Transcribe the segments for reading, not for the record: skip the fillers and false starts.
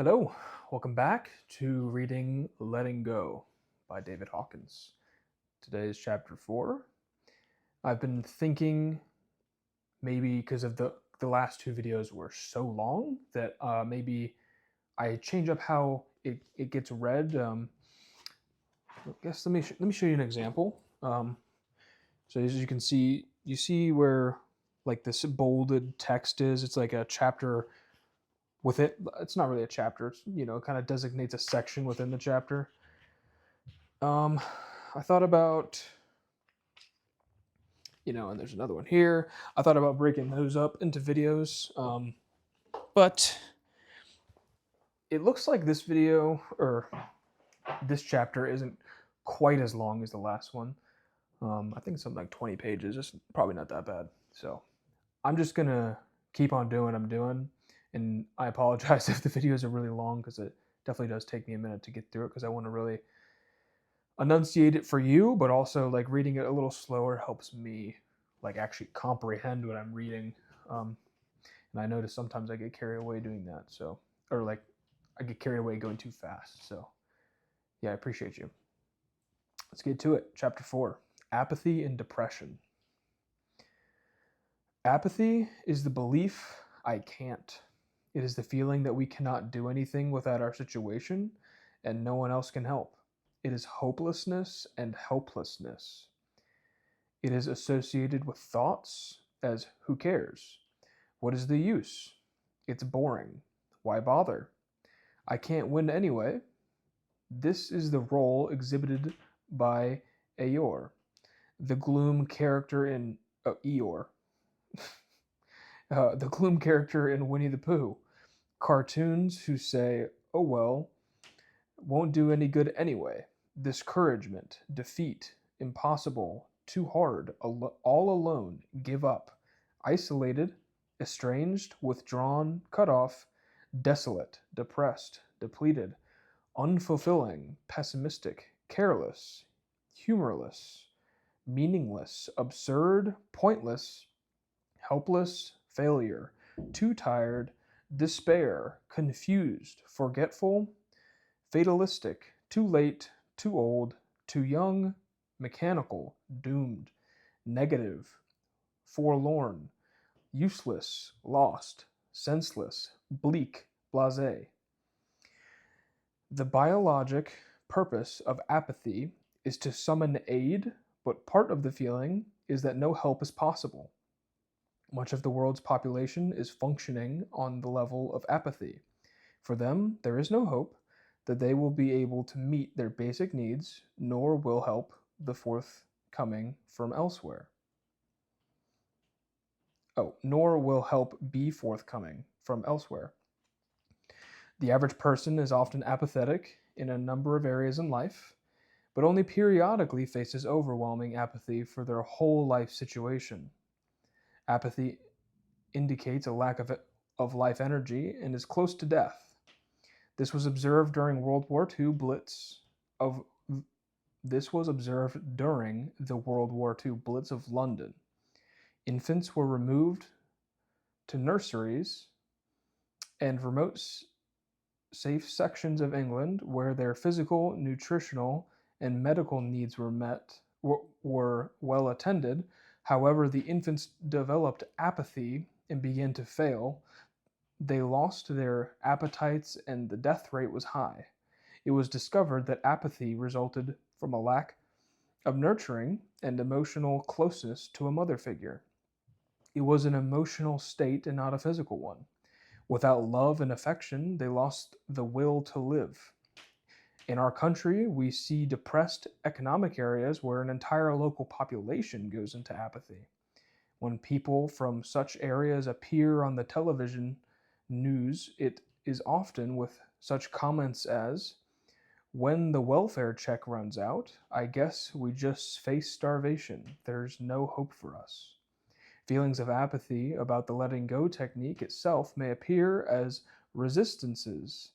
Hello, welcome back to reading Letting Go by David Hawkins. Today is chapter 4. I've been thinking maybe because of the last two videos were so long that maybe I change up how it gets read. I guess let me show you an example. So as you can see, you see where like this bolded text is. It's like a chapter with it. It's not really a chapter. It's, it kind of designates a section within the chapter. Um, I thought about, and there's another one here. I thought about breaking those up into videos, but it looks like this video or this chapter isn't quite as long as the last one. I think it's something like 20 pages. It's probably not that bad. So I'm just gonna keep on doing what I'm doing, and I apologize if the videos are really long because it definitely does take me a minute to get through it because I want to really enunciate it for you, but also like reading it a little slower helps me like actually comprehend what I'm reading. And I notice sometimes I get carried away doing that. So, or like I get carried away going too fast. So, yeah, I appreciate you. Let's get to it. Chapter 4, Apathy and Depression. Apathy is the belief I can't. It is the feeling that we cannot do anything without our situation and no one else can help. It is hopelessness and helplessness. It is associated with thoughts as who cares? What is the use? It's boring. Why bother? I can't win anyway. This is the role exhibited by Eeyore, the gloom character in Eeyore, the gloom character in Winnie the Pooh. Cartoons who say, "Oh well, won't do any good anyway. Discouragement, defeat, impossible, too hard, all alone, give up, isolated, estranged, withdrawn, cut off, desolate, depressed, depleted, unfulfilling, pessimistic, careless, humorless, meaningless, absurd, pointless, helpless, failure, too tired, despair, confused, forgetful, fatalistic, too late, too old, too young, mechanical, doomed, negative, forlorn, useless, lost, senseless, bleak, blasé. The biologic purpose of apathy is to summon aid, but part of the feeling is that no help is possible. Much of the world's population is functioning on the level of apathy. For them, there is no hope that they will be able to meet their basic needs, nor will help the forthcoming from elsewhere. Nor will help be forthcoming from elsewhere. The average person is often apathetic in a number of areas in life, but only periodically faces overwhelming apathy for their whole life situation. Apathy indicates a lack of life energy and is close to death. This was observed during World War II Blitz of This was observed during the World War II Blitz of London. Infants were removed to nurseries and remote safe sections of England where their physical, nutritional, and medical needs were well attended. However, the infants developed apathy and began to fail. They lost their appetites and the death rate was high. It was discovered that apathy resulted from a lack of nurturing and emotional closeness to a mother figure. It was an emotional state and not a physical one. Without love and affection, they lost the will to live. In our country, we see depressed economic areas where an entire local population goes into apathy. When people from such areas appear on the television news, it is often with such comments as, "When the welfare check runs out, I guess we just face starvation. There's no hope for us." Feelings of apathy about the letting go technique itself may appear as resistances.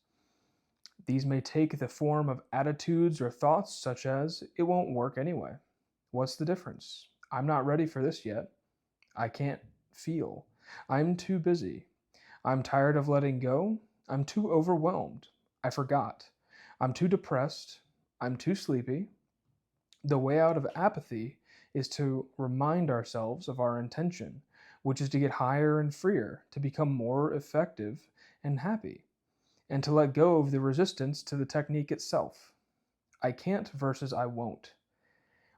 These may take the form of attitudes or thoughts such as, "It won't work anyway. What's the difference? I'm not ready for this yet. I can't feel. I'm too busy. I'm tired of letting go. I'm too overwhelmed. I forgot. I'm too depressed. I'm too sleepy. The way out of apathy is to remind ourselves of our intention, which is to get higher and freer, to become more effective and happy, and to let go of the resistance to the technique itself. I can't versus I won't.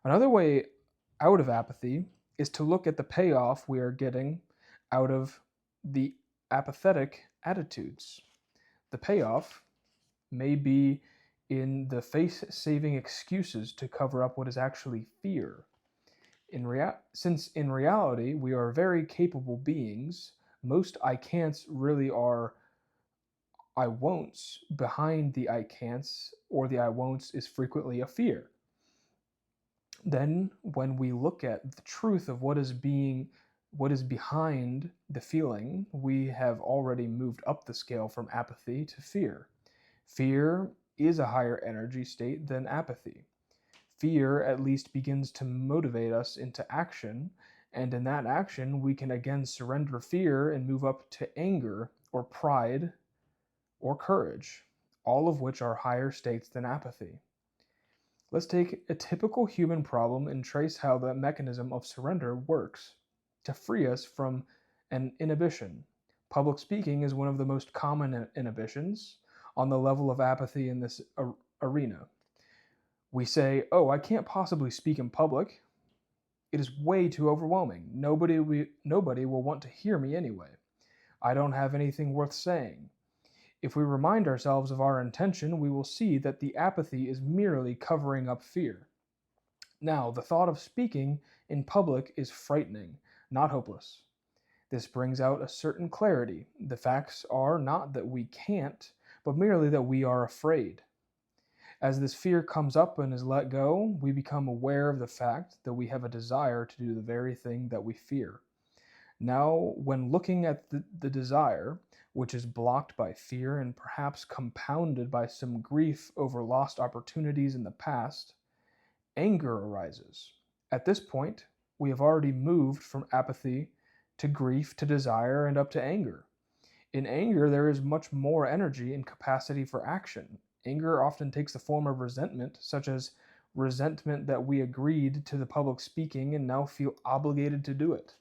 Another way out of apathy is to look at the payoff we are getting out of the apathetic attitudes. The payoff may be in the face saving excuses to cover up what is actually fear. Since in reality we are very capable beings, most I can'ts really are I won'ts. Behind the I can'ts or the I won'ts is frequently a fear. Then, when we look at the truth of what is behind the feeling, we have already moved up the scale from apathy to fear. Fear is a higher energy state than apathy. Fear at least begins to motivate us into action, and in that action, we can again surrender fear and move up to anger or pride or courage, all of which are higher states than apathy. Let's take a typical human problem and trace how the mechanism of surrender works to free us from an inhibition. Public speaking is one of the most common inhibitions on the level of apathy in this arena. We say, "Oh, I can't possibly speak in public. It is way too overwhelming. Nobody will want to hear me anyway. I don't have anything worth saying." If we remind ourselves of our intention, we will see that the apathy is merely covering up fear. Now, the thought of speaking in public is frightening, not hopeless. This brings out a certain clarity. The facts are not that we can't, but merely that we are afraid. As this fear comes up and is let go, we become aware of the fact that we have a desire to do the very thing that we fear. Now, when looking at the desire, which is blocked by fear and perhaps compounded by some grief over lost opportunities in the past, anger arises. At this point, we have already moved from apathy to grief to desire and up to anger. In anger, there is much more energy and capacity for action. Anger often takes the form of resentment, such as resentment that we agreed to the public speaking and now feel obligated to do it.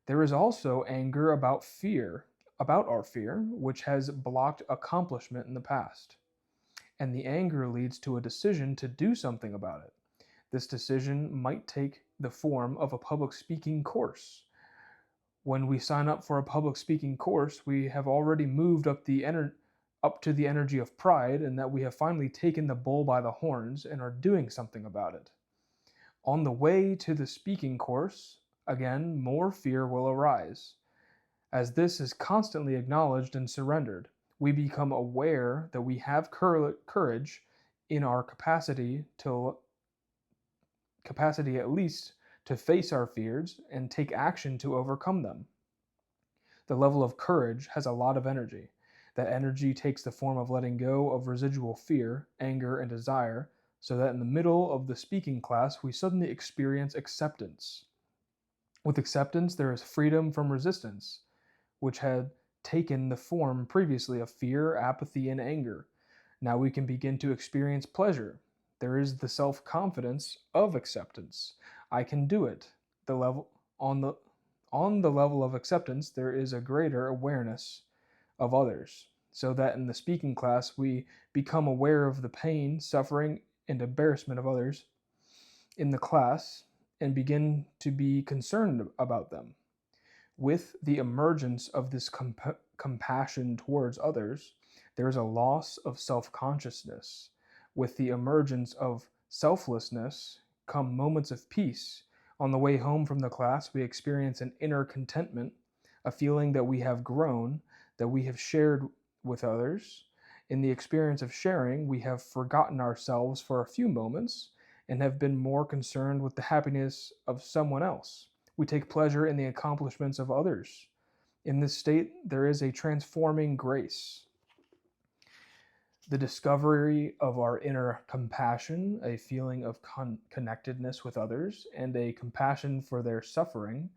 There is also anger about our fear, which has blocked accomplishment in the past. And the anger leads to a decision to do something about it. This decision might take the form of a public speaking course. When we sign up for a public speaking course, we have already moved up to the energy of pride, and that we have finally taken the bull by the horns and are doing something about it. On the way to the speaking course, again, more fear will arise. As this is constantly acknowledged and surrendered, we become aware that we have courage in our capacity at least to face our fears and take action to overcome them. The level of courage has a lot of energy. That energy takes the form of letting go of residual fear, anger, and desire, so that in the middle of the speaking class, we suddenly experience acceptance. With acceptance, there is freedom from resistance, which had taken the form previously of fear, apathy, and anger. Now we can begin to experience pleasure. There is the self-confidence of acceptance. I can do it. The level on the level of acceptance, there is a greater awareness of others, so that in the speaking class we become aware of the pain, suffering, and embarrassment of others in the class and begin to be concerned about them. With the emergence of this compassion towards others, there is a loss of self-consciousness. With the emergence of selflessness come moments of peace. On the way home from the class, we experience an inner contentment, a feeling that we have grown, that we have shared with others. In the experience of sharing, we have forgotten ourselves for a few moments and have been more concerned with the happiness of someone else. We take pleasure in the accomplishments of others. In this state, there is a transforming grace. The discovery of our inner compassion, a feeling of connectedness with others, and a compassion for their suffering,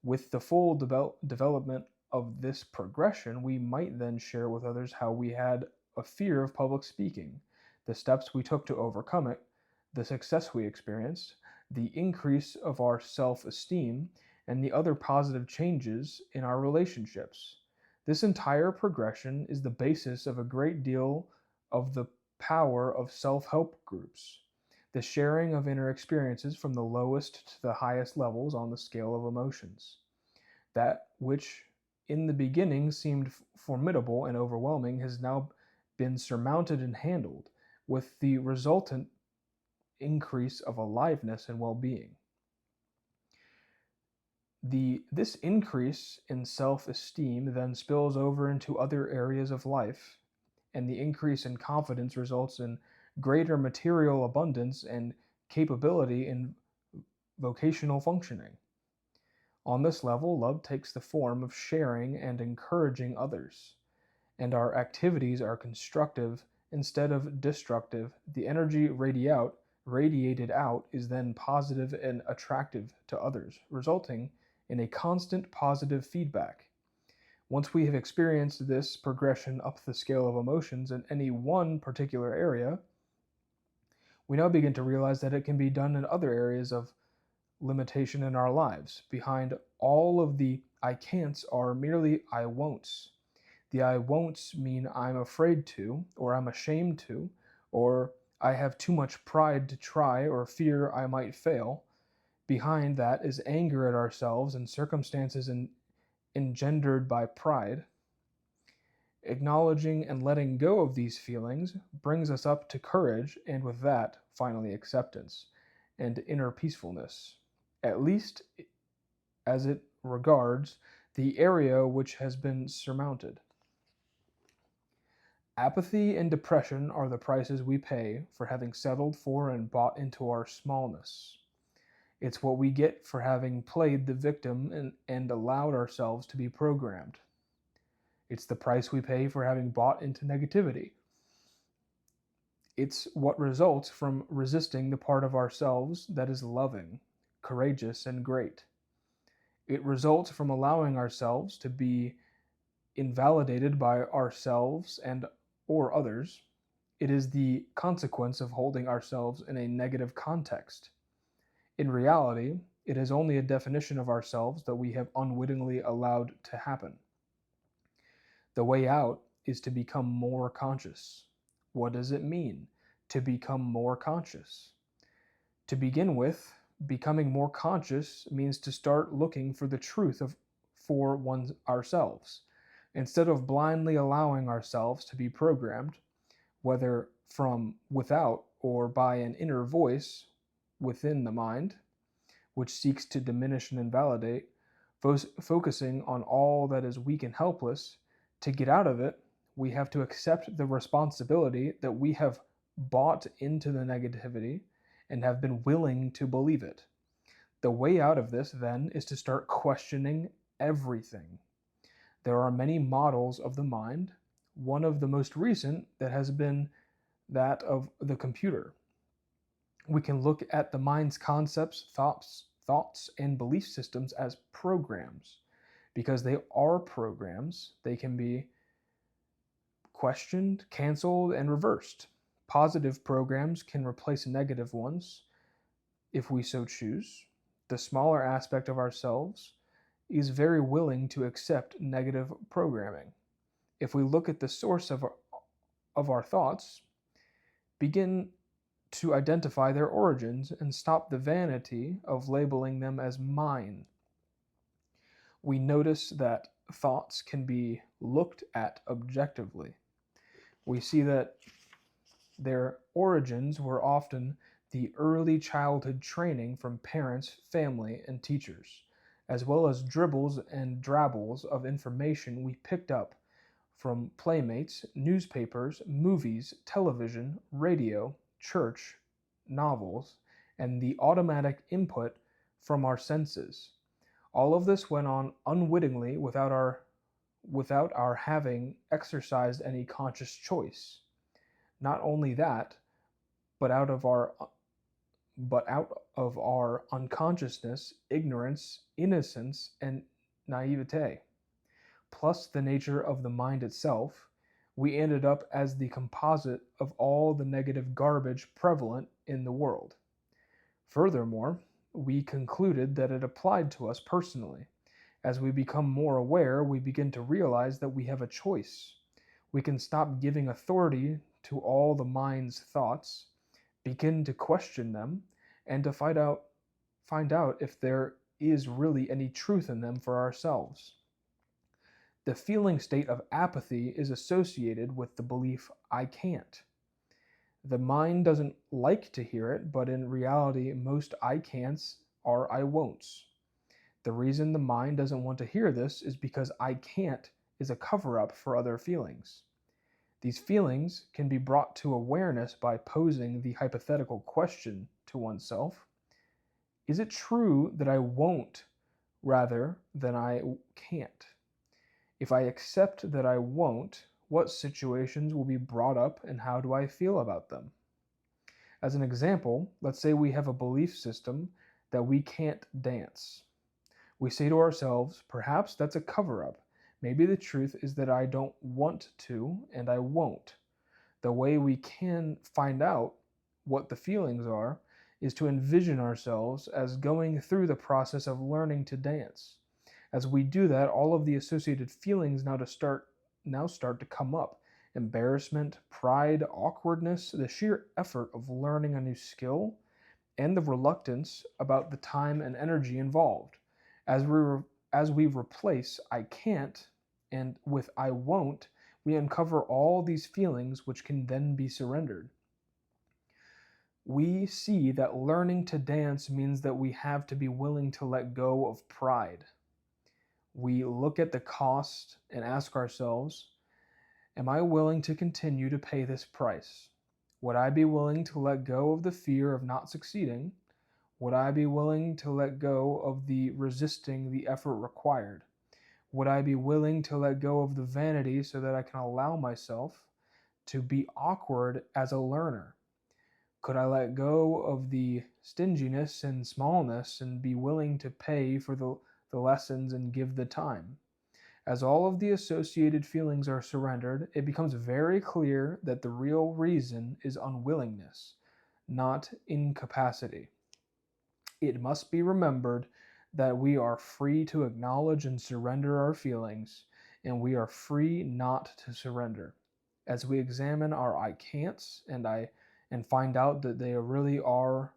with the full development of this progression, we might then share with others how we had a fear of public speaking, the steps we took to overcome it, the success we experienced, the increase of our self esteem, and the other positive changes in our relationships. This entire progression is the basis of a great deal of the power of self help groups, the sharing of inner experiences from the lowest to the highest levels on the scale of emotions. That which in the beginning seemed formidable and overwhelming has now been surmounted and handled, with the resultant increase of aliveness and well being. This increase in self esteem then spills over into other areas of life, and the increase in confidence results in greater material abundance and capability in vocational functioning. On this level, love takes the form of sharing and encouraging others, and our activities are constructive instead of destructive. The energy radiated out is then positive and attractive to others, resulting in a constant positive feedback. Once we have experienced this progression up the scale of emotions in any one particular area, we now begin to realize that it can be done in other areas of limitation in our lives. Behind all of the I can'ts are merely I won'ts. The I won'ts mean I'm afraid to, or I'm ashamed to, or I have too much pride to try, or fear I might fail. Behind that is anger at ourselves and circumstances engendered by pride. Acknowledging and letting go of these feelings brings us up to courage, and with that, finally, acceptance and inner peacefulness, at least as it regards the area which has been surmounted. Apathy and depression are the prices we pay for having settled for and bought into our smallness. It's what we get for having played the victim and allowed ourselves to be programmed. It's the price we pay for having bought into negativity. It's what results from resisting the part of ourselves that is loving, courageous, and great. It results from allowing ourselves to be invalidated by ourselves and or others. It is the consequence of holding ourselves in a negative context. In reality, it is only a definition of ourselves that we have unwittingly allowed to happen. The way out is to become more conscious. What does it mean to become more conscious? To begin with, becoming more conscious means to start looking for the truth for ourselves, instead of blindly allowing ourselves to be programmed, whether from without or by an inner voice within the mind, which seeks to diminish and invalidate, focusing on all that is weak and helpless. To get out of it, we have to accept the responsibility that we have bought into the negativity and have been willing to believe it. The way out of this, then, is to start questioning everything. There are many models of the mind. One of the most recent that has been that of the computer. We can look at the mind's concepts, thoughts, and belief systems as programs. Because they are programs, they can be questioned, canceled, and reversed. Positive programs can replace negative ones if we so choose. The smaller aspect of ourselves is very willing to accept negative programming. If we look at the source of our thoughts, begin to identify their origins, and stop the vanity of labeling them as mine, we notice that thoughts can be looked at objectively. We see that their origins were often the early childhood training from parents, family, and teachers, as well as dribbles and drabbles of information we picked up from playmates, newspapers, movies, television, radio, church, novels, and the automatic input from our senses. All of this went on unwittingly without our having exercised any conscious choice. Not only that, but out of our unconsciousness, ignorance, innocence, and naivete. plus the nature of the mind itself, we ended up as the composite of all the negative garbage prevalent in the world. Furthermore, we concluded that it applied to us personally. As we become more aware, we begin to realize that we have a choice. We can stop giving authority to all the mind's thoughts, begin to question them, and to find out if there is really any truth in them for ourselves. The feeling state of apathy is associated with the belief, I can't. The mind doesn't like to hear it, but in reality, most I can'ts are I won'ts. The reason the mind doesn't want to hear this is because I can't is a cover up for other feelings. These feelings can be brought to awareness by posing the hypothetical question to oneself: is it true that I won't rather than I can't? If I accept that I won't, what situations will be brought up and how do I feel about them? As an example, let's say we have a belief system that we can't dance. We say to ourselves, perhaps that's a cover up. Maybe the truth is that I don't want to and I won't. The way we can find out what the feelings are is to envision ourselves as going through the process of learning to dance. As we do that, all of the associated feelings now start to come up. Embarrassment, pride, awkwardness, the sheer effort of learning a new skill, and the reluctance about the time and energy involved. As we replace I can't and with I won't, we uncover all these feelings which can then be surrendered. We see that learning to dance means that we have to be willing to let go of pride. We look at the cost and ask ourselves, am I willing to continue to pay this price? Would I be willing to let go of the fear of not succeeding? Would I be willing to let go of the resisting the effort required? Would I be willing to let go of the vanity so that I can allow myself to be awkward as a learner? Could I let go of the stinginess and smallness and be willing to pay for the lessons and give the time? As all of the associated feelings are surrendered, it becomes very clear that the real reason is unwillingness, not incapacity. It must be remembered that we are free to acknowledge and surrender our feelings, and we are free not to surrender. As we examine our I can'ts and find out that they really are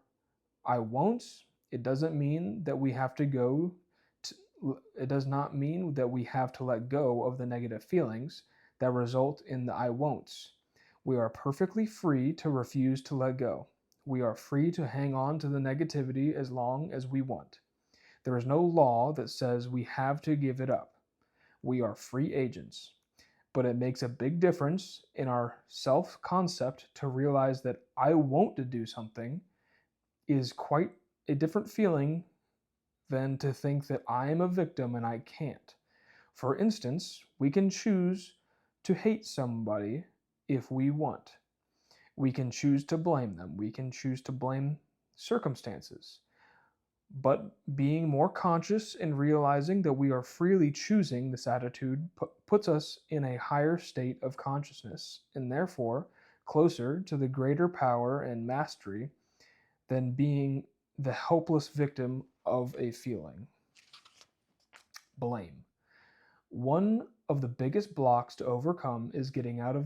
I won'ts, it doesn't mean that we have to go to, it does not mean that we have to let go of the negative feelings that result in the I won'ts. We are perfectly free to refuse to let go. We are free to hang on to the negativity as long as we want. There is no law that says we have to give it up. We are free agents. But it makes a big difference in our self-concept to realize that I want to do something is quite a different feeling than to think that I am a victim and I can't. For instance, we can choose to hate somebody if we want. We can choose to blame them. We can choose to blame circumstances. But being more conscious and realizing that we are freely choosing this attitude puts us in a higher state of consciousness and therefore closer to the greater power and mastery than being the helpless victim of a feeling. Blame. One of the biggest blocks to overcome is getting out of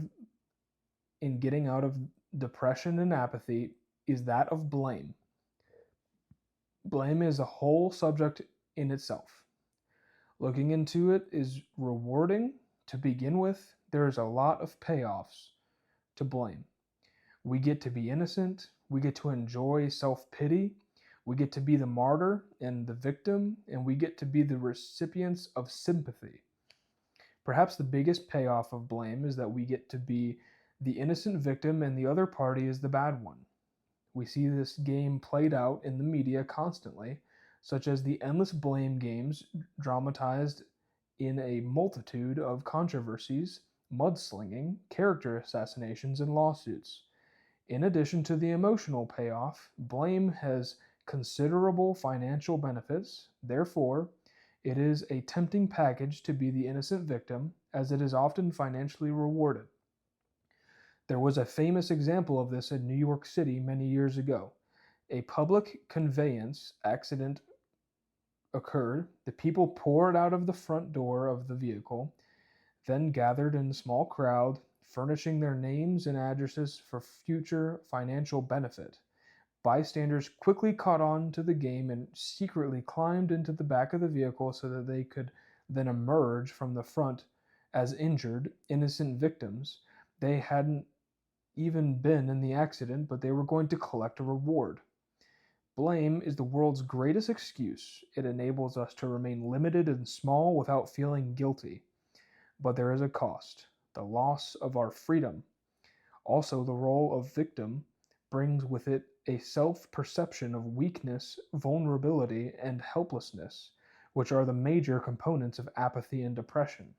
depression and apathy is that of blame. Blame is a whole subject in itself. Looking into it is rewarding to begin with. There is a lot of payoffs to blame. We get to be innocent. We get to enjoy self-pity. We get to be the martyr and the victim, and we get to be the recipients of sympathy. Perhaps the biggest payoff of blame is that we get to be the innocent victim and the other party is the bad one. We see this game played out in the media constantly, such as the endless blame games dramatized in a multitude of controversies, mudslinging, character assassinations, and lawsuits. In addition to the emotional payoff, blame has considerable financial benefits. Therefore, It is a tempting package to be the innocent victim, as it is often financially rewarded. There was a famous example of this in New York City many years ago. A public conveyance accident occurred. The people poured out of the front door of the vehicle, then gathered in a small crowd, furnishing their names and addresses for future financial benefit. Bystanders quickly caught on to the game and secretly climbed into the back of the vehicle so that they could then emerge from the front as injured, innocent victims. They hadn't even been in the accident, but they were going to collect a reward. Blame is the world's greatest excuse. It enables us to remain limited and small without feeling guilty. But there is a cost, the loss of our freedom. Also, the role of victim brings with it a self-perception of weakness, vulnerability, and helplessness, which are the major components of apathy and depression.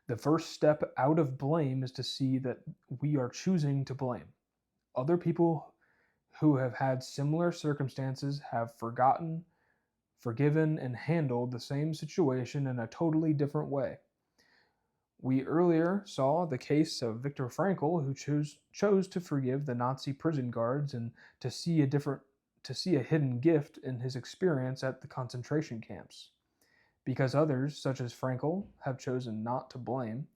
The first step out of blame is to see that we are choosing to blame. Other people who have had similar circumstances have forgotten, forgiven, and handled the same situation in a totally different way. We earlier saw the case of Viktor Frankl, who chose to forgive the Nazi prison guards and to see a hidden gift in his experience at the concentration camps. Because others, such as Frankl, have chosen not to blame,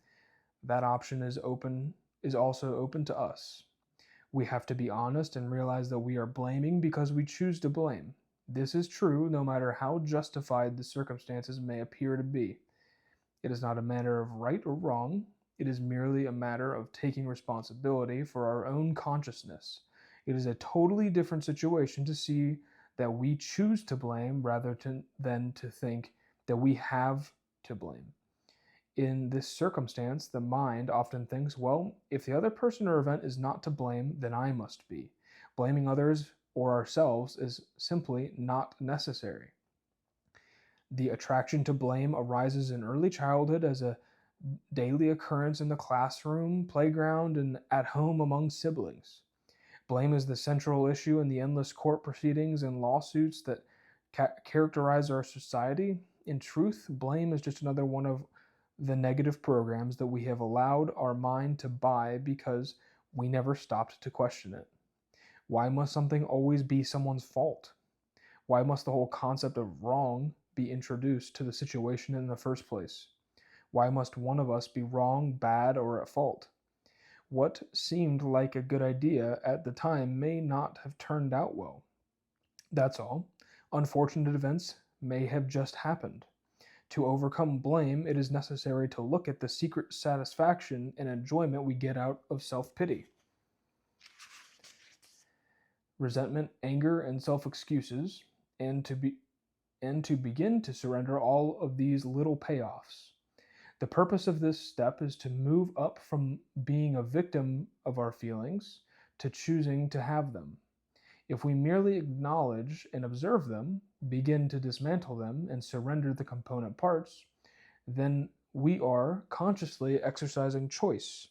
that option is also open to us. We have to be honest and realize that we are blaming because we choose to blame. This is true no matter how justified the circumstances may appear to be. It is not a matter of right or wrong. It is merely a matter of taking responsibility for our own consciousness. It is a totally different situation to see that we choose to blame than to think that we have to blame. In this circumstance, the mind often thinks, well, if the other person or event is not to blame, then I must be. Blaming others or ourselves is simply not necessary. The attraction to blame arises in early childhood as a daily occurrence in the classroom, playground, and at home among siblings. Blame is the central issue in the endless court proceedings and lawsuits that characterize our society. In truth, blame is just another one of the negative programs that we have allowed our mind to buy because we never stopped to question it. Why must something always be someone's fault? Why must the whole concept of wrong be introduced to the situation in the first place? Why must one of us be wrong, bad, or at fault? What seemed like a good idea at the time may not have turned out well. That's all. Unfortunate events may have just happened. To overcome blame, it is necessary to look at the secret satisfaction and enjoyment we get out of self-pity. Resentment, anger, and self-excuses, and to begin to surrender all of these little payoffs. The purpose of this step is to move up from being a victim of our feelings to choosing to have them. If we merely acknowledge and observe them, begin to dismantle them, and surrender the component parts, then we are consciously exercising choice.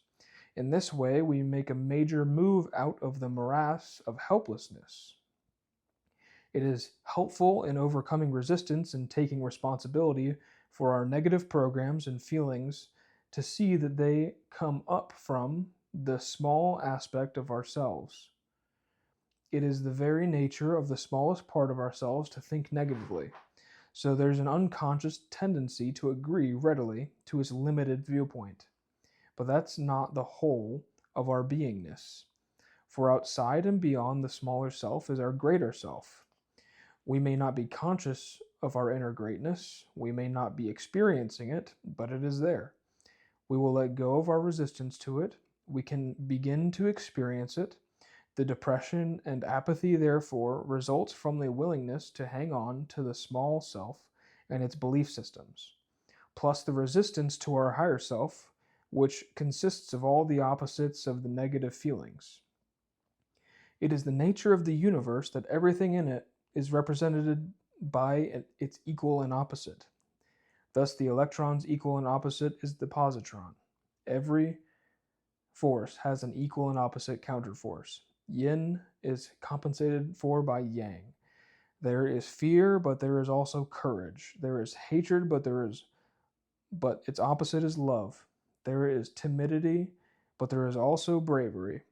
In this way, we make a major move out of the morass of helplessness. It is helpful in overcoming resistance and taking responsibility for our negative programs and feelings to see that they come up from the small aspect of ourselves. It is the very nature of the smallest part of ourselves to think negatively, so there's an unconscious tendency to agree readily to its limited viewpoint. But that's not the whole of our beingness, for outside and beyond the smaller self is our greater self. We may not be conscious of our inner greatness, we may not be experiencing it, but it is there. We will let go of our resistance to it, we can begin to experience it. The depression and apathy, therefore, results from the willingness to hang on to the small self and its belief systems, plus the resistance to our higher self, which consists of all the opposites of the negative feelings. It is the nature of the universe that everything in it is represented by its equal and opposite. Thus, the electron's equal and opposite is the positron. Every force has an equal and opposite counterforce. Yin is compensated for by yang. There is fear, but there is also courage. There is hatred, but its opposite is love. There is timidity, but there is also bravery.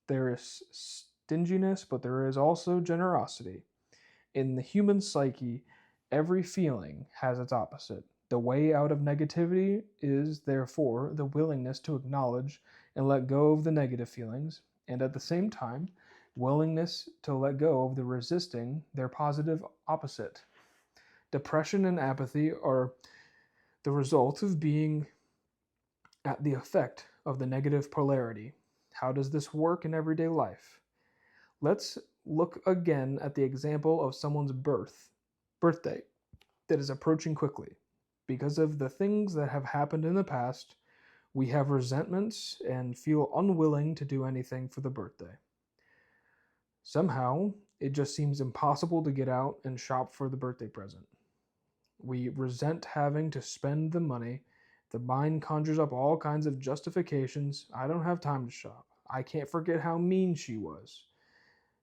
There is stinginess, but there is also generosity. In the human psyche, every feeling has its opposite. The way out of negativity is, therefore, the willingness to acknowledge and let go of the negative feelings, and at the same time, willingness to let go of the resisting their positive opposite. Depression and apathy are the result of being at the effect of the negative polarity. How does this work in everyday life? Let's look again at the example of someone's birthday that is approaching quickly. Because of the things that have happened in the past, we have resentments and feel unwilling to do anything for the birthday. Somehow, it just seems impossible to get out and shop for the birthday present. We resent having to spend the money. The mind conjures up all kinds of justifications. I don't have time to shop. I can't forget how mean she was.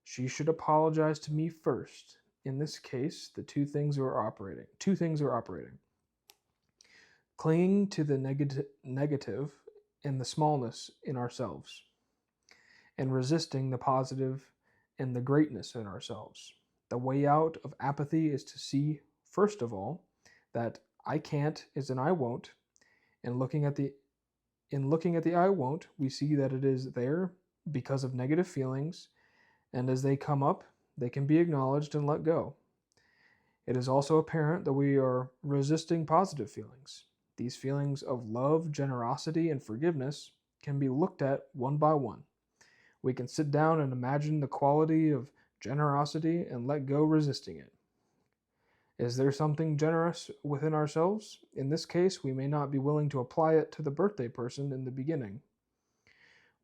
She should apologize to me first. In this case, the two things are operating. Clinging to the negative and the smallness in ourselves, and resisting the positive and the greatness in ourselves. The way out of apathy is to see, first of all, that I can't is an I won't, and looking at the I won't, we see that it is there because of negative feelings, and as they come up, they can be acknowledged and let go. It is also apparent that we are resisting positive feelings. These feelings of love, generosity, and forgiveness can be looked at one by one. We can sit down and imagine the quality of generosity and let go resisting it. Is there something generous within ourselves? In this case, we may not be willing to apply it to the birthday person in the beginning.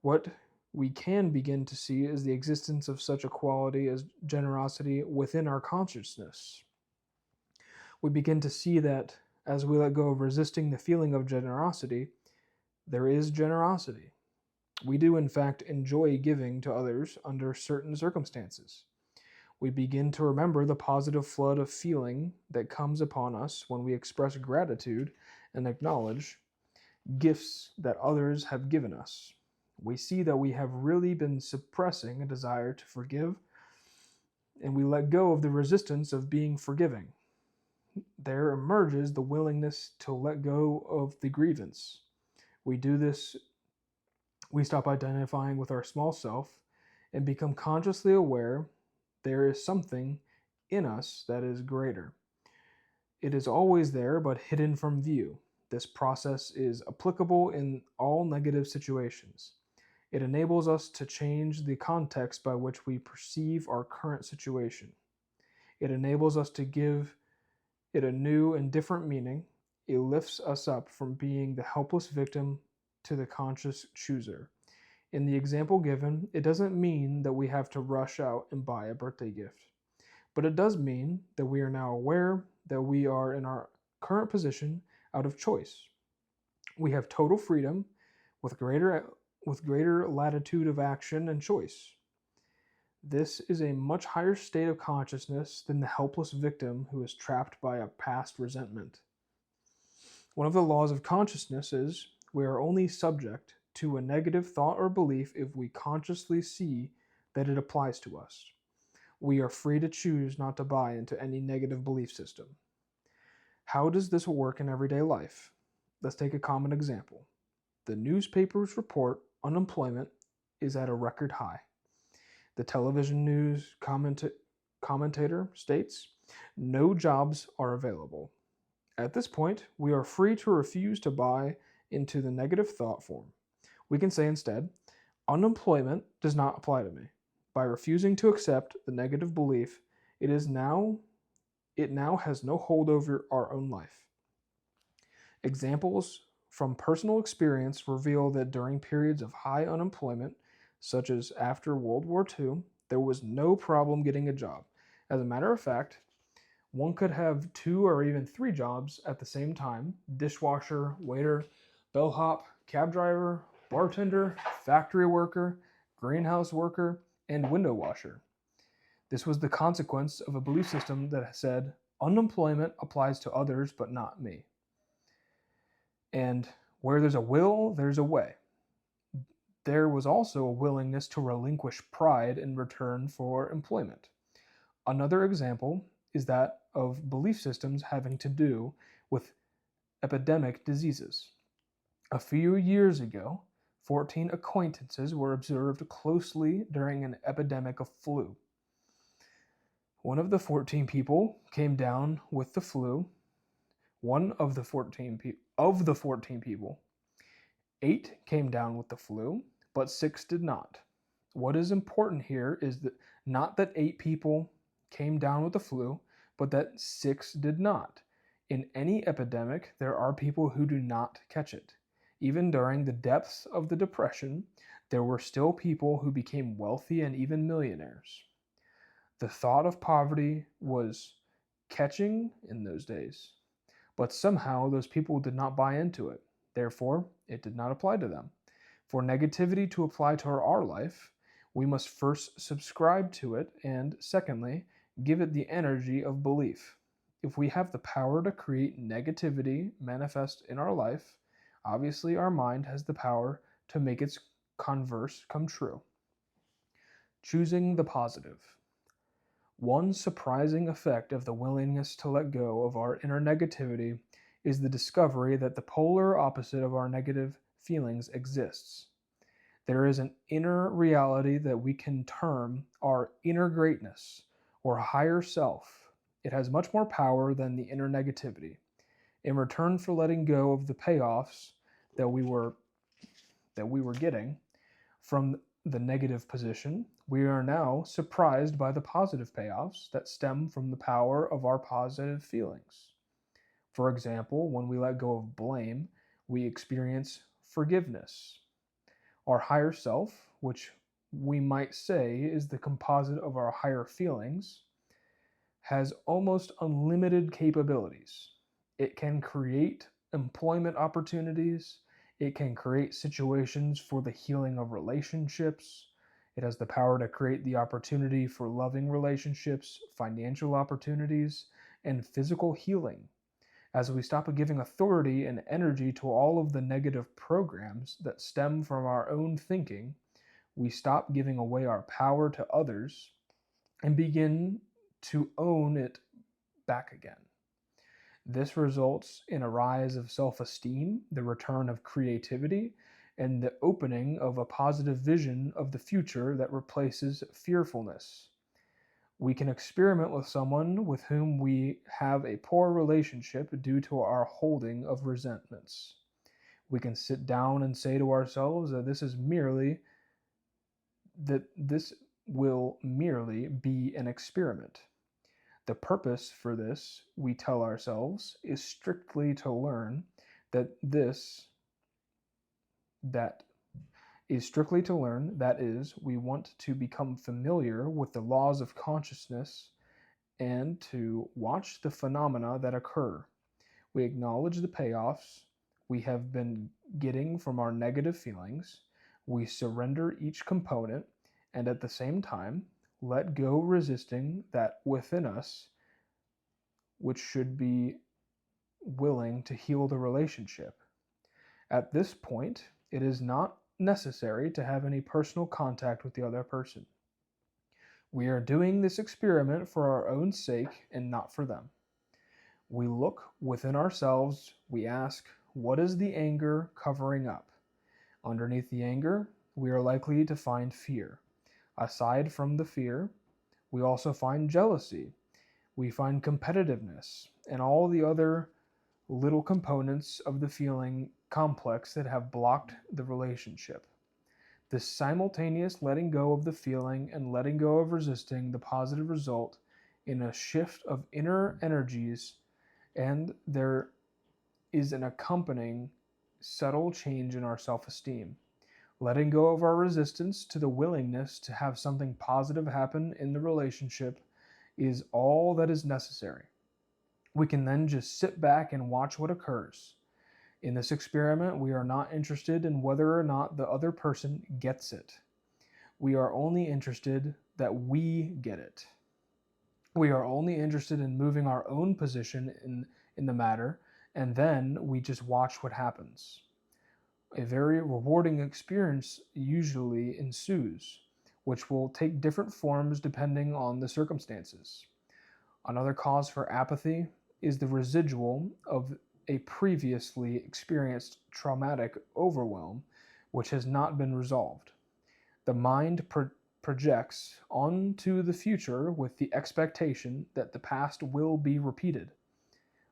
What we can begin to see is the existence of such a quality as generosity within our consciousness. We begin to see that as we let go of resisting the feeling of generosity, there is generosity. We do, in fact, enjoy giving to others under certain circumstances. We begin to remember the positive flood of feeling that comes upon us when we express gratitude and acknowledge gifts that others have given us. We see that we have really been suppressing a desire to forgive, and we let go of the resistance of being forgiving. There emerges the willingness to let go of the grievance. We do this, we stop identifying with our small self and become consciously aware there is something in us that is greater. It is always there, but hidden from view. This process is applicable in all negative situations. It enables us to change the context by which we perceive our current situation. It enables us to give it a new and different meaning. It lifts us up from being the helpless victim to the conscious chooser. In the example given, it doesn't mean that we have to rush out and buy a birthday gift, but it does mean that we are now aware that we are in our current position out of choice. We have total freedom with greater latitude of action and choice. This is a much higher state of consciousness than the helpless victim who is trapped by a past resentment. One of the laws of consciousness is we are only subject to a negative thought or belief if we consciously see that it applies to us. We are free to choose not to buy into any negative belief system. How does this work in everyday life? Let's take a common example. The newspapers report unemployment is at a record high. The television news commentator states, no jobs are available. At this point, we are free to refuse to buy into the negative thought form. We can say instead, unemployment does not apply to me. By refusing to accept the negative belief, it now has no hold over our own life. Examples from personal experience reveal that during periods of high unemployment, such as after World War II, there was no problem getting a job. As a matter of fact, one could have 2 or even 3 jobs at the same time: dishwasher, waiter, bellhop, cab driver, bartender, factory worker, greenhouse worker, and window washer. This was the consequence of a belief system that said unemployment applies to others but not me. And where there's a will, there's a way. There was also a willingness to relinquish pride in return for employment. Another example is that of belief systems having to do with epidemic diseases. A few years ago, 14 acquaintances were observed closely during an epidemic of flu. One of the 14 people came down with the flu. One of the 14 people, 8 came down with the flu, but 6 did not. What is important here is that not that 8 people came down with the flu, but that 6 did not. In any epidemic, there are people who do not catch it. Even during the depths of the Depression, there were still people who became wealthy and even millionaires. The thought of poverty was catching in those days, but somehow those people did not buy into it. Therefore, it did not apply to them. For negativity to apply to our life, we must first subscribe to it and, secondly, give it the energy of belief. If we have the power to create negativity manifest in our life, obviously our mind has the power to make its converse come true. Choosing the positive. One surprising effect of the willingness to let go of our inner negativity is the discovery that the polar opposite of our negative feelings exists. There is an inner reality that we can term our inner greatness or higher self. It has much more power than the inner negativity. In return for letting go of the payoffs that we were getting from the negative position, we are now surprised by the positive payoffs that stem from the power of our positive feelings. For example, when we let go of blame, we experience forgiveness. Our higher self, which we might say is the composite of our higher feelings, has almost unlimited capabilities. It can create employment opportunities. It can create situations for the healing of relationships. It has the power to create the opportunity for loving relationships, financial opportunities, and physical healing. As we stop giving authority and energy to all of the negative programs that stem from our own thinking, we stop giving away our power to others and begin to own it back again. This results in a rise of self-esteem, the return of creativity, and the opening of a positive vision of the future that replaces fearfulness. We can experiment with someone with whom we have a poor relationship due to our holding of resentments. We can sit down and say to ourselves that this will merely be an experiment. The purpose for this, we tell ourselves, is strictly to learn that is, we want to become familiar with the laws of consciousness and to watch the phenomena that occur. We acknowledge the payoffs we have been getting from our negative feelings. We surrender each component and at the same time let go resisting that within us, which should be willing to heal the relationship. At this point, it is not necessary to have any personal contact with the other person. We are doing this experiment for our own sake and not for them. We look within ourselves, we ask, what is the anger covering up? Underneath the anger, we are likely to find fear. Aside from the fear, we also find jealousy. We find competitiveness and all the other little components of the feeling complex that have blocked the relationship. This simultaneous letting go of the feeling and letting go of resisting the positive result in a shift of inner energies, and there is an accompanying subtle change in our self-esteem. Letting go of our resistance to the willingness to have something positive happen in the relationship is all that is necessary. We can then just sit back and watch what occurs. In this experiment, we are not interested in whether or not the other person gets it. We are only interested that we get it. We are only interested in moving our own position in the matter, and then we just watch what happens. A very rewarding experience usually ensues, which will take different forms depending on the circumstances. Another cause for apathy is the residual of a previously experienced traumatic overwhelm which has not been resolved. The mind projects onto the future with the expectation that the past will be repeated.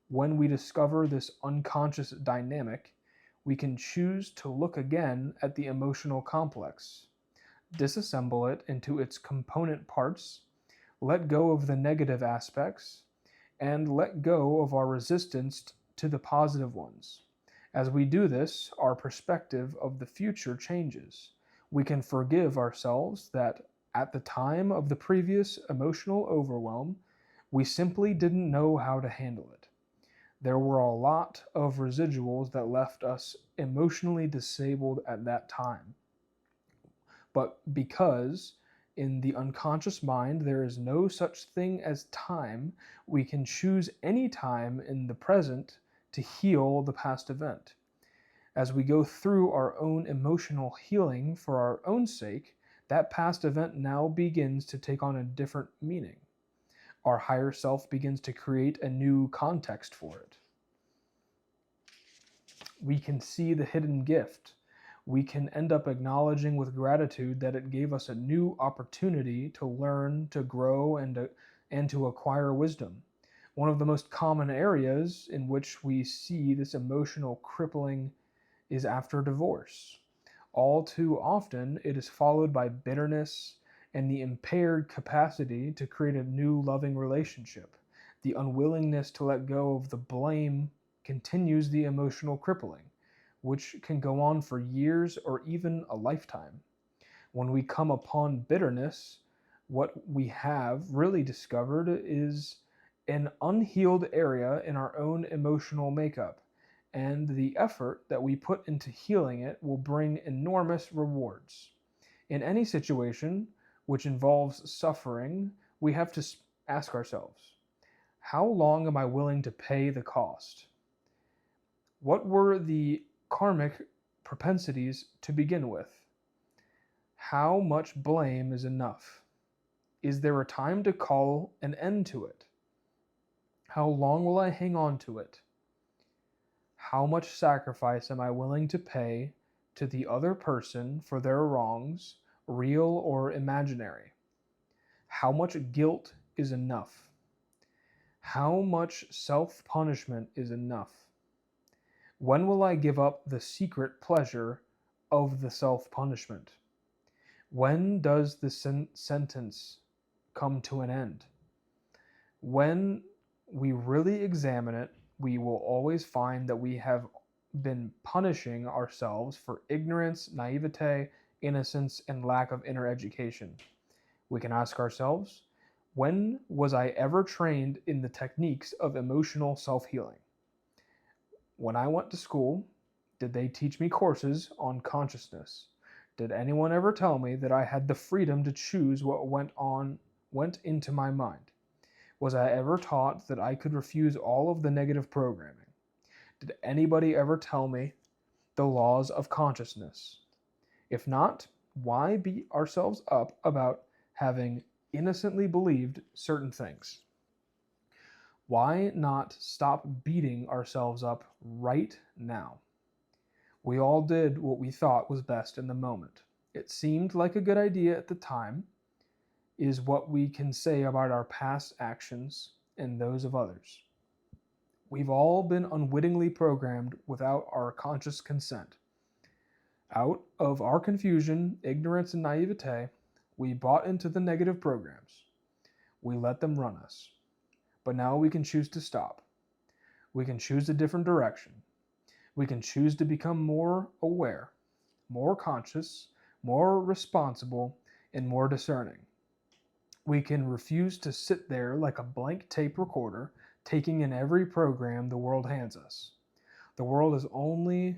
When we discover this unconscious dynamic, we can choose to look again at the emotional complex, disassemble it into its component parts, let go of the negative aspects, and let go of our resistance to the positive ones. As we do this, our perspective of the future changes. We can forgive ourselves that at the time of the previous emotional overwhelm, we simply didn't know how to handle it. There were a lot of residuals that left us emotionally disabled at that time. But because in the unconscious mind there is no such thing as time, we can choose any time in the present to heal the past event. As we go through our own emotional healing for our own sake, that past event now begins to take on a different meaning. Our higher self begins to create a new context for it. We can see the hidden gift. We can end up acknowledging with gratitude that it gave us a new opportunity to learn, to grow, and to acquire wisdom. One of the most common areas in which we see this emotional crippling is after divorce. All too often, it is followed by bitterness and the impaired capacity to create a new loving relationship. The unwillingness to let go of the blame continues the emotional crippling, which can go on for years or even a lifetime. When we come upon bitterness, what we have really discovered is an unhealed area in our own emotional makeup, and the effort that we put into healing it will bring enormous rewards. In any situation which involves suffering, we have to ask ourselves, how long am I willing to pay the cost? What were the karmic propensities to begin with? How much blame is enough? Is there a time to call an end to it? How long will I hang on to it? How much sacrifice am I willing to pay to the other person for their wrongs, real or imaginary? How much guilt is enough? How much self-punishment is enough? When will I give up the secret pleasure of the self-punishment? When does the sentence come to an end? When we really examine it, we will always find that we have been punishing ourselves for ignorance, naivete, innocence, and lack of inner education. We can ask ourselves, when was I ever trained in the techniques of emotional self-healing? When I went to school, did they teach me courses on consciousness? Did anyone ever tell me that I had the freedom to choose what went into my mind? Was I ever taught that I could refuse all of the negative programming? Did anybody ever tell me the laws of consciousness? If not, why beat ourselves up about having innocently believed certain things? Why not stop beating ourselves up right now? We all did what we thought was best in the moment. It seemed like a good idea at the time, is what we can say about our past actions and those of others. We've all been unwittingly programmed without our conscious consent. Out of our confusion, ignorance, and naivete, we bought into the negative programs. We let them run us. But now we can choose to stop. We can choose a different direction. We can choose to become more aware, more conscious, more responsible, and more discerning. We can refuse to sit there like a blank tape recorder, taking in every program the world hands us. The world is only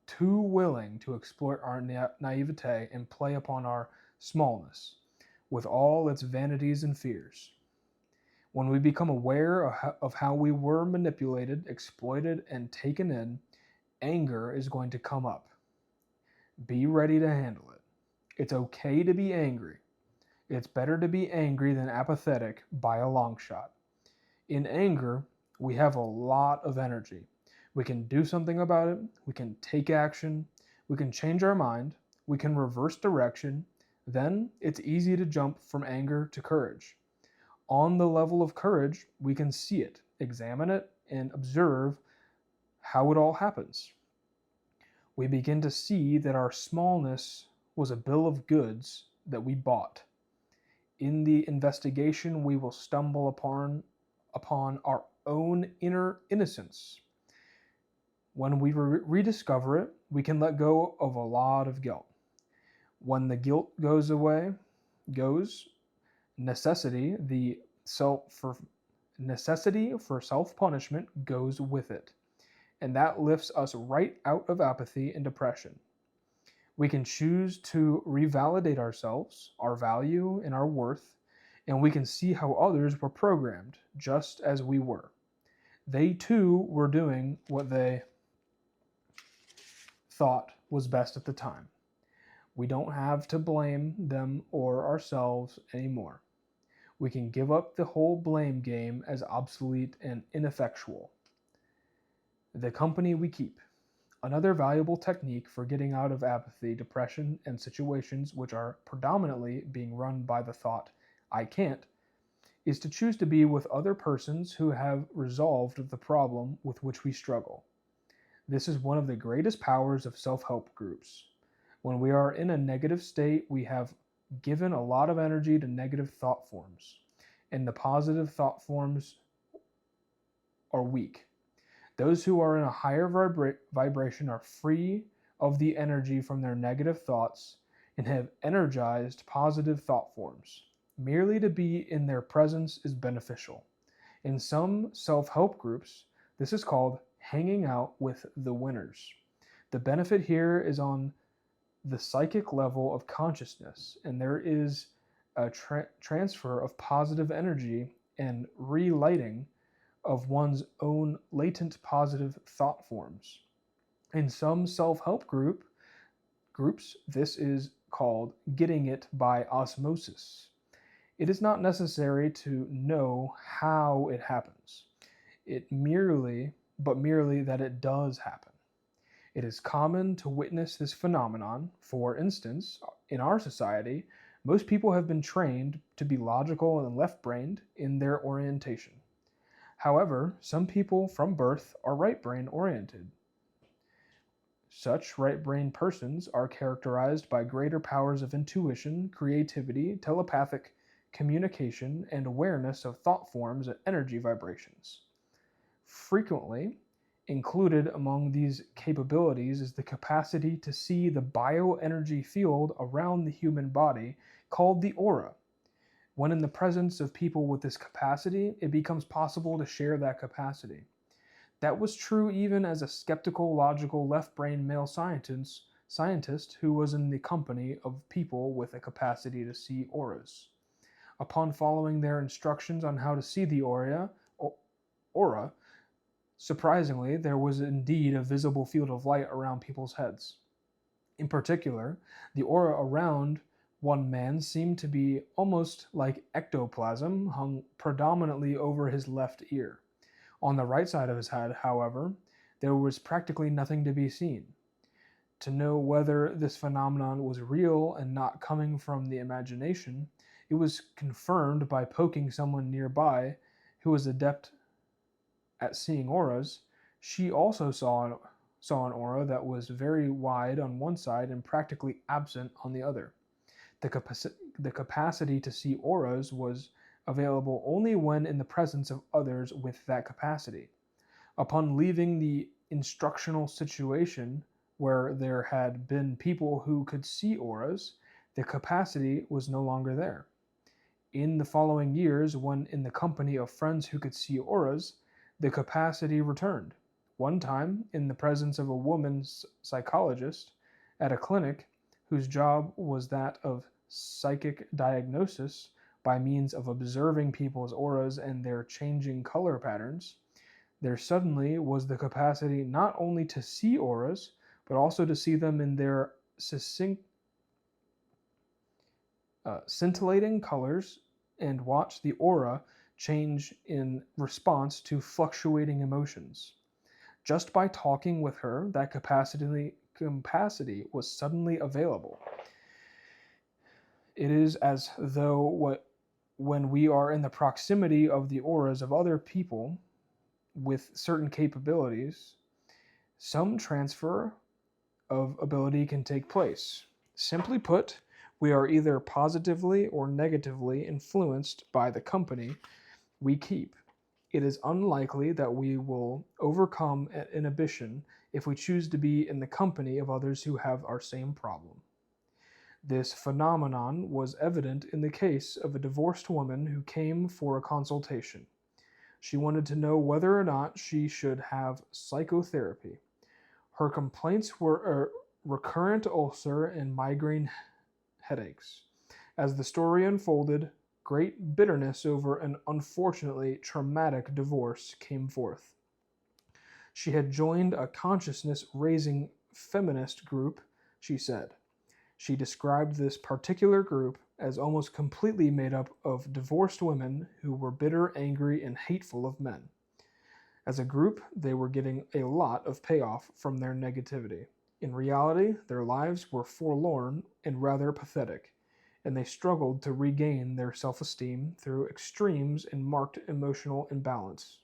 too willing to exploit our naivete and play upon our smallness, with all its vanities and fears. When we become aware of how we were manipulated, exploited, and taken in, anger is going to come up. Be ready to handle it. It's okay to be angry. It's better to be angry than apathetic by a long shot. In anger, we have a lot of energy. We can do something about it, we can take action, we can change our mind, we can reverse direction. Then it's easy to jump from anger to courage. On the level of courage, we can see it, examine it, and observe how it all happens. We begin to see that our smallness was a bill of goods that we bought. In the investigation, we will stumble upon our own inner innocence. When we rediscover it, we can let go of a lot of guilt. When the guilt goes necessity, necessity for self-punishment goes with it, and that lifts us right out of apathy and depression. We can choose to revalidate ourselves, our value, and our worth, and we can see how others were programmed just as we were. They too were doing what they thought was best at the time. We don't have to blame them or ourselves anymore. We can give up the whole blame game as obsolete and ineffectual. The company we keep. Another valuable technique for getting out of apathy, depression, and situations which are predominantly being run by the thought, I can't, is to choose to be with other persons who have resolved the problem with which we struggle. This is one of the greatest powers of self-help groups. When we are in a negative state, we have given a lot of energy to negative thought forms, and the positive thought forms are weak. Those who are in a higher vibration are free of the energy from their negative thoughts and have energized positive thought forms. Merely to be in their presence is beneficial. In some self-help groups, this is called hanging out with the winners. The benefit here is on the psychic level of consciousness, and there is a transfer of positive energy and relighting of one's own latent positive thought forms. In some self-help groups, this is called getting it by osmosis. It is not necessary to know how it happens. Merely that it does happen. It is common to witness this phenomenon. For instance, in our society, most people have been trained to be logical and left-brained in their orientation. However, some people from birth are right-brain oriented. Such right-brain persons are characterized by greater powers of intuition, creativity, telepathic communication, and awareness of thought forms and energy vibrations. Frequently, included among these capabilities is the capacity to see the bioenergy field around the human body called the aura. When in the presence of people with this capacity, it becomes possible to share that capacity. That was true even as a skeptical, logical, left-brain male scientist who was in the company of people with a capacity to see auras. Upon following their instructions on how to see the aura, surprisingly, there was indeed a visible field of light around people's heads. In particular, the aura around one man seemed to be almost like ectoplasm hung predominantly over his left ear. On the right side of his head, however, there was practically nothing to be seen. To know whether this phenomenon was real and not coming from the imagination, it was confirmed by poking someone nearby who was adept at seeing auras. She also saw an aura that was very wide on one side and practically absent on the other. The capacity to see auras was available only when in the presence of others with that capacity. Upon leaving the instructional situation where there had been people who could see auras, the capacity was no longer there. In the following years, when in the company of friends who could see auras, the capacity returned. One time, in the presence of a woman's psychologist at a clinic whose job was that of psychic diagnosis, by means of observing people's auras and their changing color patterns, there suddenly was the capacity not only to see auras, but also to see them in their scintillating colors and watch the aura change in response to fluctuating emotions. Just by talking with her, that capacity was suddenly available. It is as though when we are in the proximity of the auras of other people with certain capabilities, some transfer of ability can take place. Simply put, we are either positively or negatively influenced by the company we keep. It is unlikely that we will overcome inhibition if we choose to be in the company of others who have our same problem. This phenomenon was evident in the case of a divorced woman who came for a consultation. She wanted to know whether or not she should have psychotherapy. Her complaints were a recurrent ulcer and migraine headaches. As the story unfolded, great bitterness over an unfortunately traumatic divorce came forth. She had joined a consciousness-raising feminist group, she said. She described this particular group as almost completely made up of divorced women who were bitter, angry, and hateful of men. As a group, they were getting a lot of payoff from their negativity. In reality, their lives were forlorn and rather pathetic, and they struggled to regain their self-esteem through extremes and marked emotional imbalance.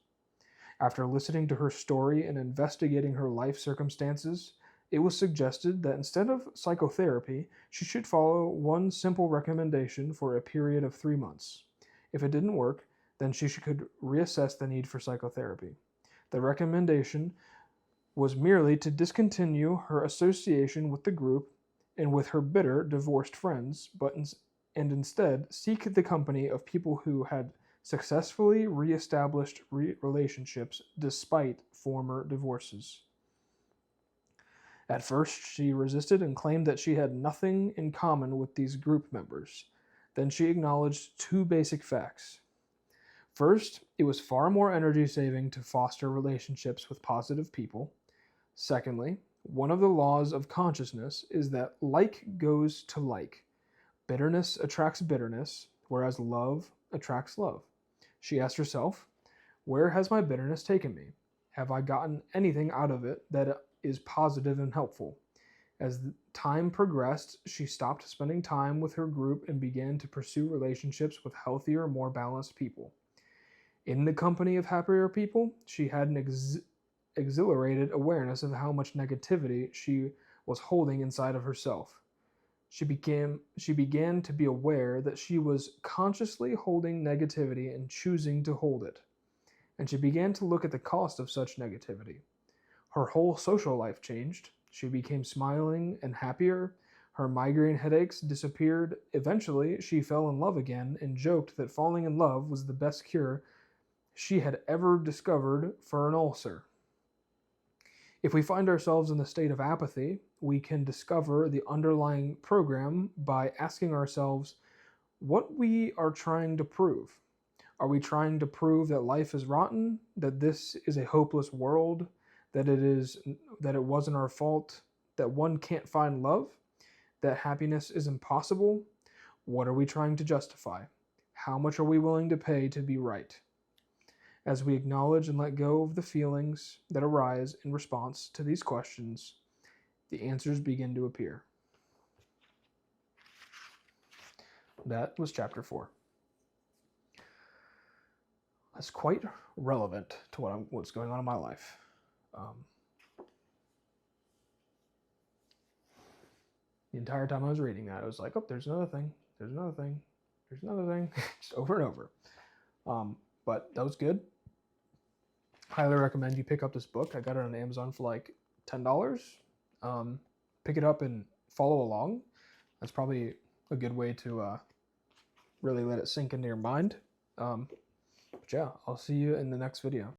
After listening to her story and investigating her life circumstances, it was suggested that instead of psychotherapy, she should follow one simple recommendation for a period of 3 months. If it didn't work, then she could reassess the need for psychotherapy. The recommendation was merely to discontinue her association with the group and with her bitter divorced friends, and instead seek the company of people who had successfully reestablished relationships despite former divorces. At first, she resisted and claimed that she had nothing in common with these group members. Then she acknowledged 2 basic facts. First, it was far more energy-saving to foster relationships with positive people. Secondly, one of the laws of consciousness is that like goes to like. Bitterness attracts bitterness, whereas love attracts love. She asked herself, where has my bitterness taken me? Have I gotten anything out of it that is positive and helpful? As time progressed, she stopped spending time with her group and began to pursue relationships with healthier, more balanced people. In the company of happier people, she had an exhilarated awareness of how much negativity she was holding inside of herself. She began to be aware that she was consciously holding negativity and choosing to hold it. And she began to look at the cost of such negativity. Her whole social life changed. She became smiling and happier. Her migraine headaches disappeared. Eventually, she fell in love again and joked that falling in love was the best cure she had ever discovered for an ulcer. If we find ourselves in the state of apathy, we can discover the underlying program by asking ourselves what we are trying to prove. Are we trying to prove that life is rotten, that this is a hopeless world, that it wasn't our fault, that one can't find love, that happiness is impossible? What are we trying to justify? How much are we willing to pay to be right? As we acknowledge and let go of the feelings that arise in response to these questions, the answers begin to appear. That was chapter 4. That's quite relevant to what's going on in my life. The entire time I was reading that, I was like, oh, there's another thing, there's another thing, there's another thing, just over and over. But that was good. Highly recommend you pick up this book. I got it on Amazon for like $10. Pick it up and follow along. That's probably a good way to really let it sink into your mind. But yeah, I'll see you in the next video.